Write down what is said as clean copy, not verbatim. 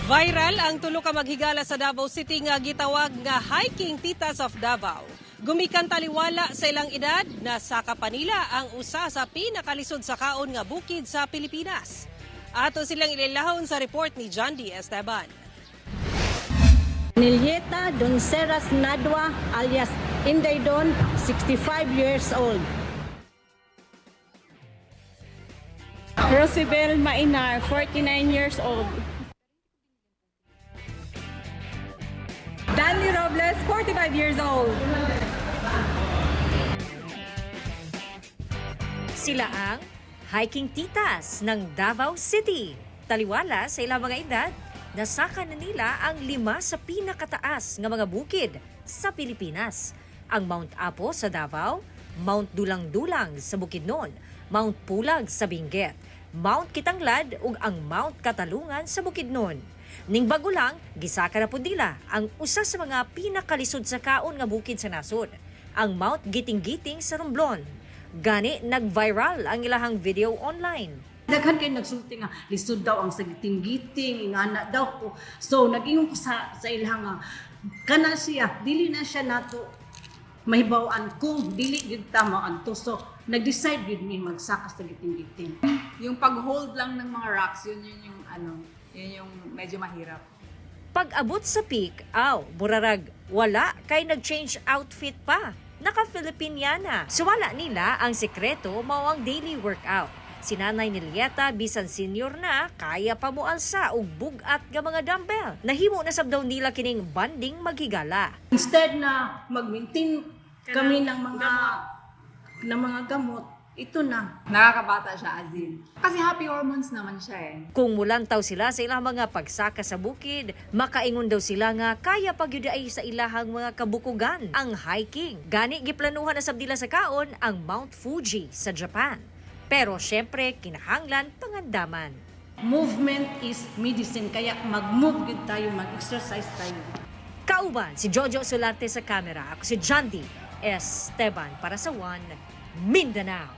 Viral ang tulo ka maghigala sa Davao City nga gitawag nga Hiking Titas of Davao. Gumikan taliwala sa ilang edad na saka pa nila ang usa sa pinakalisod sa kaon nga bukid sa Pilipinas. Ato silang ililahon sa report ni John D. Esteban. Nilieta Donceras Nadwa alias Inday Don, 65 years old. Rosibel Mainar, 49 years old. Danny Robles, 45 years old. Sila ang hiking titas ng Davao City. Taliwala sa ilang mga edad, nasaka na nila ang 5 sa pinakataas nga mga bukid sa Pilipinas. Ang Mount Apo sa Davao, Mount Dulang-Dulang sa Bukidnon, Mount Pulag sa Benguet, Mount Kitanglad ug ang Mount Katalungan sa Bukidnon. Ning bago lang, gisaka na pud nila ang usa sa mga pinakalisod sa kaon nga bukid sa nasod, ang Mount Giting-Giting sa Romblon. Gani nag-viral ang ilahang video online. Daghan kayo nagsulti nga lisod daw ang sagiting-giting, ingana daw ko. So nag-ingon ko sa ilang nga kana siya, dili na siya nato mahibaw-an kung dili gid tama anto. So nag-decide gid mi magsaka sa giting-giting. Yung pag-hold lang ng mga rocks, yun yung medyo mahirap. Pag-abot sa peak, burarag, wala kay nag-change outfit pa. Naka-Filipiniana. Suwala nila ang sekreto mao ang daily workout. Si Nanay Nilieta, bisan senior na, kaya pa mo alsa og bugat nga mga dumbbell. Nahimo na sab daw nila kining banding maghigala. Instead na mag-maintain kami ng mga gamot, ito na. Nakakabata siya, Azin. Kasi happy hormones naman siya eh. Kung mulantaw sila sa ilang mga pagsaka sa bukid, makaingon daw sila nga kaya pagyuday sa ilahang mga kabukugan ang hiking. Gani giplanuhan na sab nila sa kaon ang Mount Fuji sa Japan. Pero syempre kinahanglan pangandaman. Movement is medicine, kaya mag-move gid tayo, mag-exercise tayo. Kauban si Jojo Solarte sa kamera. Ako si John D. Esteban para sa One Mindanao.